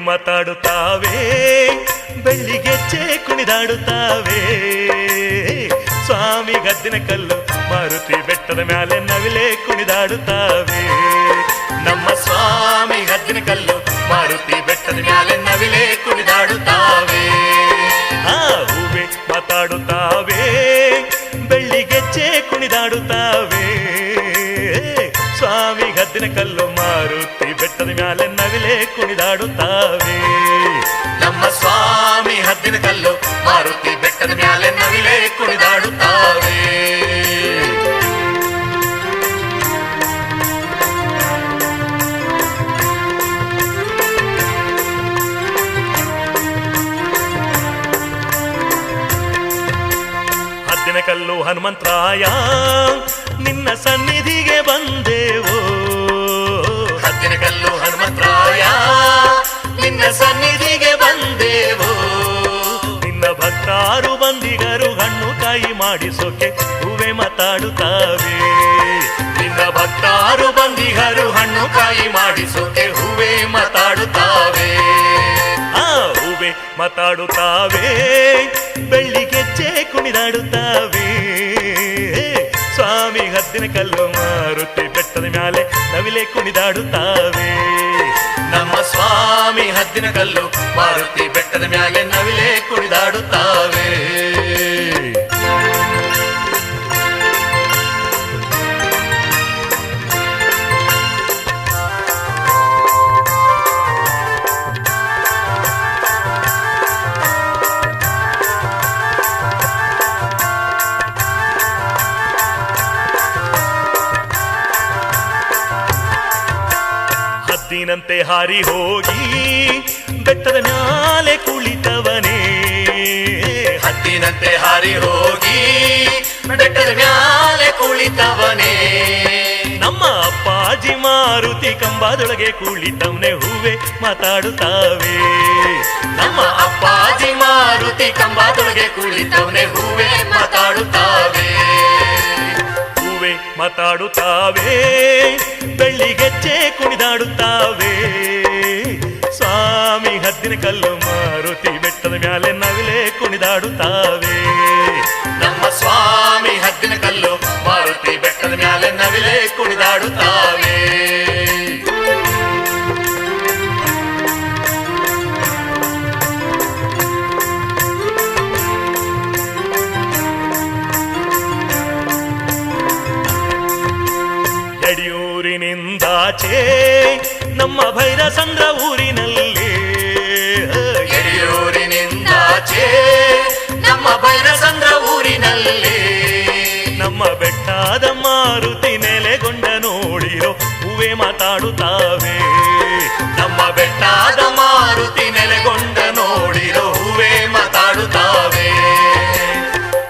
ಮಾತಾಡುತ್ತಾವೆ, ಬೆಳ್ಳಿಗೆಚ್ಚೆ ಕುಣಿದಾಡುತ್ತಾವೆ. ಸ್ವಾಮಿ ಗದ್ದಿನ ಕಲ್ಲು ಮಾರುತಿ ಬೆಟ್ಟದ ಮ್ಯಾಲೆ ನವಿಲೆ ಕುಣಿದಾಡುತ್ತಾವೆ. ನಮ್ಮ ಸ್ವಾಮಿ ಗದ್ದಿನ ಕಲ್ಲು ಮಾರುತಿ ಬೆಟ್ಟದ ಮ್ಯಾಲೆ ನವಿಲೆ ಕುಣಿದಾಡುತ್ತಾವೆ. ಹೂವೆ ಮಾತಾಡುತ್ತಾವೆ, ಬೆಳ್ಳಿಗೆಚ್ಚೆ ಕುಣಿದಾಡುತ್ತಾವೆ. ಸ್ವಾಮಿ ಗದ್ದಿನ ಕಲ್ಲು ಮಾರುತಿ ಬೆಟ್ಟದ ಮ್ಯಾಲೆ ನವಿಲೆ ಕುಣಿದಾಡುತ್ತಾವೆ. ನಮ್ಮ ಸ್ವಾಮಿ ಹದ್ದಿನ ಕಲ್ಲು ಮಾರುತಿ ಬೆಟ್ಟದ ಮ್ಯಾಲೆ ನವಿಲೆ ಕುಣಿದಾಡುತ್ತಾವೆ. ಹದ್ದಿನ ಕಲ್ಲು ಹನುಮಂತರಾಯ ನಿನ್ನ ಸನ್ನಿಧಿಗೆ ಬಂದೆವು. ಹದ್ದಿನ ಕಲ್ಲು ಹನುಮಂತರಾಯ ನಿನ್ನ ಸನ್ನಿಧಿಗೆ ಬಂದೆವು. ನಿನ್ನ ಭಕ್ತಾರು ಬಂದಿಗರು ಹಣ್ಣು ಕಾಯಿ ಮಾಡಿಸೋಕೆ ಹೂವೆ ಮಾತಾಡುತ್ತಾವೆ. ನಿನ್ನ ಭಕ್ತಾರು ಬಂದಿಗರು ಹಣ್ಣು ಕಾಯಿ ಮಾಡಿಸೋಕೆ ಹೂವೆ ಮಾತಾಡುತ್ತಾವೆ. ಹೂವೆ ಮಾತಾಡುತ್ತಾವೆ, ಬೆಳ್ಳಿಗೆಚ್ಚೆ ಕುಣಿದಾಡುತ್ತಾವೆ. ಸ್ವಾಮಿ ಹದ್ದಿನ ಕಲ್ಲು ಮಾರುತಿ ಬೆಟ್ಟದ ಮ್ಯಾಲೆ ನವಿಲೆ ಕುಣಿದಾಡುತ್ತಾವೆ. ನಮ್ಮ ಸ್ವಾಮಿ ಹದ್ದಿನ ಕಲ್ಲು ಮಾರುತಿ ಬೆಟ್ಟದ ಮ್ಯಾಲೆ ನವಿಲೆ ಕುಣಿದಾಡುತ್ತಾವೆ. ಹದ್ದಿನಂತೆ ಹಾರಿ ಹೋಗಿ ಬೆಟ್ಟದ ಮ್ಯಾಲೆ ಕುಳಿತವನೇ. ಹದ್ದಿನಂತೆ ಹಾರಿ ಹೋಗಿ ಬೆಟ್ಟದ ಮ್ಯಾಲೆ ಕುಳಿತವನೇ. ನಮ್ಮ ಅಪ್ಪಾಜಿ ಮಾರುತಿ ಕಂಬದೊಳಗೆ ಕುಳಿತವನೇ ಹೂವೆ ಮಾತಾಡುತ್ತಾವೆ. ನಮ್ಮ ಅಪ್ಪಾಜಿ ಮಾರುತಿ ಕಂಬದೊಳಗೆ ಕುಳಿತವನೇ ಹೂವೆ ಮಾತಾಡುತ್ತಾವೆ. ಹೂವೆ ಮಾತಾಡುತ್ತಾವೆ, ಬೆಳ್ಳಿಗೆಚ್ಚೆ ಕುಣಿದಾಡುತ್ತಾವೆ. ಸ್ವಾಮಿ ಹದ್ದಿನ ಕಲ್ಲು ಮಾರುತಿ ಬೆಟ್ಟದ ಮ್ಯಾಲೆ ನವಿಲೆ ಕುಣಿದಾಡುತ್ತಾವೆ. ನಮ್ಮ ಸ್ವಾಮಿ ಹದ್ದಿನ ಕಲ್ಲು ಮಾರುತಿ ಬೆಟ್ಟದ ಮ್ಯಾಲೆ ನವಿಲೆ ಕುಣಿದಾಡುತ್ತಾವೆ. ಯಡಿಯೂರಿನಿಂದಾಚೆ ನಮ್ಮ ಭೈರಸಂದ್ರ ಊರಿನಲ್ಲಿ. ಯಡಿಯೂರಿನಿಂದಾಚೆ ನಮ್ಮ ಭೈರಸಂದ್ರ ಊರಿನಲ್ಲಿ. ನಮ್ಮ ಬೆಟ್ಟದ ಮಾರುತಿ ನೆಲೆಗೊಂಡ ನೋಡಿರೋ ಹೂವೆ ಮಾತಾಡುತ್ತಾವೆ. ನಮ್ಮ ಬೆಟ್ಟದ ಮಾರುತಿ ನೆಲೆಗೊಂಡ ನೋಡಿರೋ ಹೂವೆ ಮಾತಾಡುತ್ತಾವೆ.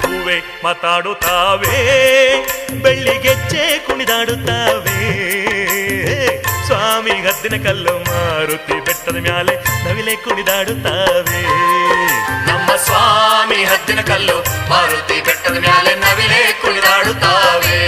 ಹೂವೆ ಮಾತಾಡುತ್ತಾವೆ, ಬೆಳ್ಳಿಗೆಚ್ಚೆ ಕುಣಿದಾಡುತ್ತಾವೆ. ಸ್ವಾಮಿ ಹದ್ದಿನ ಕಲ್ಲು ಮಾರುತಿ ಬೆಟ್ಟದ ಮ್ಯಾಲೆ ನವಿಲೆ ಕುಣಿದಾಡುತ್ತಾವೆ. ನಮ್ಮ ಸ್ವಾಮಿ ಹದ್ದಿನ ಕಲ್ಲು ಮಾರುತಿ ಬೆಟ್ಟದ ಮ್ಯಾಲೆ ನವಿಲೆ ಕುಣಿದಾಡುತ್ತಾವೆ.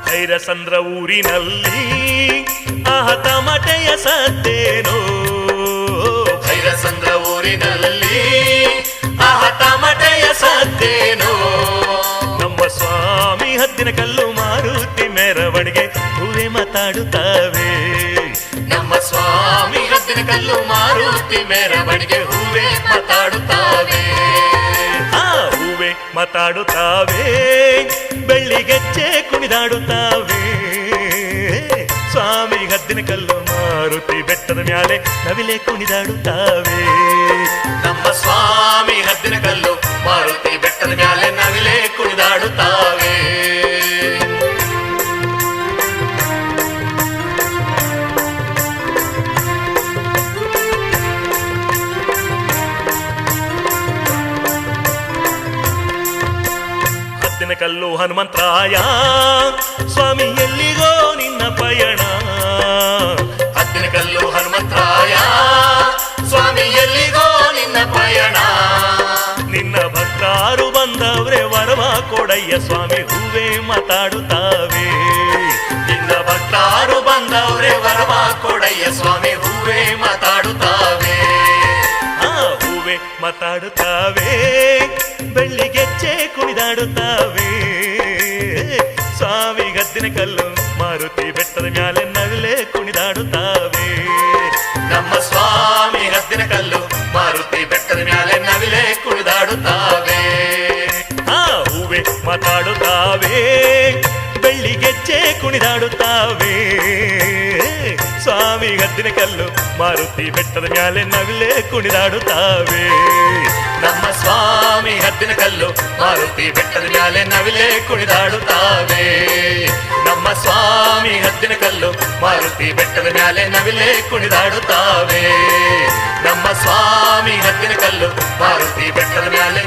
ಭೈರಸಂದ್ರ ಊರಿನಲ್ಲಿ ತಮಟೆಯ ಸತ್ತೇನೋ. ಭೈರಸಂದ್ರ ಊರಿನಲ್ಲಿ ತಮಟೆಯ ಸತ್ತೇನೋ. ನಮ್ಮ ಸ್ವಾಮಿ ಹದ್ದಿನ ಕಲ್ಲು ಮಾರುತಿ ಮೆರವಣಿಗೆ ಹೂವೆ ಮಾತಾಡುತ್ತಾವೆ. ನಮ್ಮ ಸ್ವಾಮಿ ಹದ್ದಿನ ಕಲ್ಲು ಮಾರುತಿ ಮೆರವಣಿಗೆ ಹೂವೆ ಮಾತಾಡುತ್ತಾವೆ. ಹೂವೆ ಮಾತಾಡುತ್ತಾವೆ, ಬೆಳ್ಳಿಗೆಚ್ಚೆ ಕುಣಿದಾಡುತ್ತಾವೆ. ಸ್ವಾಮಿ ಹದ್ದಿನ ಕಲ್ಲು ಮಾರುತಿ ಬೆಟ್ಟದ ಮ್ಯಾಲೆ ನವಿಲೆ ಕುಣಿದಾಡುತ್ತಾವೆ. ನಮ್ಮ ಸ್ವಾಮಿ ಹದ್ದಿನ ಕಲ್ಲು ಮಾರುತಿ ಬೆಟ್ಟದ ಮ್ಯಾಲೆ ನವಿಲೆ ಕುಣಿದಾಡುತ್ತಾವೆ. ಹದ್ದಿನ ಕಲ್ಲು ಹನುಮಂತರಾಯ ಸ್ವಾಮಿ ಎಲ್ಲಿಗೋ ನಿನ್ನ ಪಯಣ. ಹದ್ದಿನ ಕಲ್ಲು ಹನುಮಂತರಾಯ ಸ್ವಾಮಿ ಎಲ್ಲಿಗೋ ನಿನ್ನ ಪಯಣ. ನಿನ್ನ ಭಕ್ತಾರು ಬಂದವ್ರೆ ವರವ ಕೊಡಯ್ಯ ಸ್ವಾಮಿ ಹೂವೇ ಮಾತಾಡುತ್ತಾವೆ. ನಿನ್ನ ಭಕ್ತಾರು ಬಂದವ್ರೆ ವರವ ಕೊಡಯ್ಯ ಸ್ವಾಮಿ ಹೂವೇ ಮಾತಾಡುತ್ತಾವೆ. ಹೂವೇ ಮಾತಾಡುತ್ತಾವೆ, ಬೆಳ್ಳಿಗೆಚ್ಚೆ ಕುಣಿದಾಡುತ್ತಾವೆ. ಸ್ವಾಮಿ ಹದ್ದಿನ ಕಲ್ಲು ಮಾರುತಿ ಬೆಟ್ಟದ ಮ್ಯಾಲೆ ನವಿಲೆ ಕುಣಿದಾಡುತ್ತಾವೆ. ನಮ್ಮ ಸ್ವಾಮಿ ಹದ್ದಿನ ಕಲ್ಲು ಮಾರುತಿ ಬೆಟ್ಟದ ಮ್ಯಾಲೆ ನವಿಲೆ ಕುಣಿದಾಡುತ್ತಾವೆ. ಹೂವೆ ಮಾತಾಡುತ್ತಾವೆ, ಬೆಳ್ಳಿಗೆಚ್ಚೆ ಕುಣಿದಾಡುತ್ತಾವೆ. ಸ್ವಾಮಿ ಹದ್ದಿನ ಕಲ್ಲು ಮಾರುತಿ ಬೆಟ್ಟದ ಮ್ಯಾಲೆ ನವಿಲೆ ಕುಣಿದಾಡುತ್ತಾವೆ. ನಮ್ಮ ಸ್ವಾಮಿ ಹದ್ದಿನ ಕಲ್ಲು ಮಾರುತಿ ಬೆಟ್ಟದ ಮ್ಯಾಲೆ ನವಿಲೆ ಕುಣಿದಾಡುತ್ತಾವೆ. ನಮ್ಮ ಸ್ವಾಮಿ ಹದ್ದಿನ ಕಲ್ಲು ಮಾರುತಿ ಬೆಟ್ಟದ ಮ್ಯಾಲೆ ನವಿಲೆ ಕುಣಿದಾಡುತ್ತಾವೆ. ನಮ್ಮ ಸ್ವಾಮಿ ಹದ್ದಿನ ಕಲ್ಲು ಮಾರುತಿ ಬೆಟ್ಟದ ಮ್ಯಾಲೆ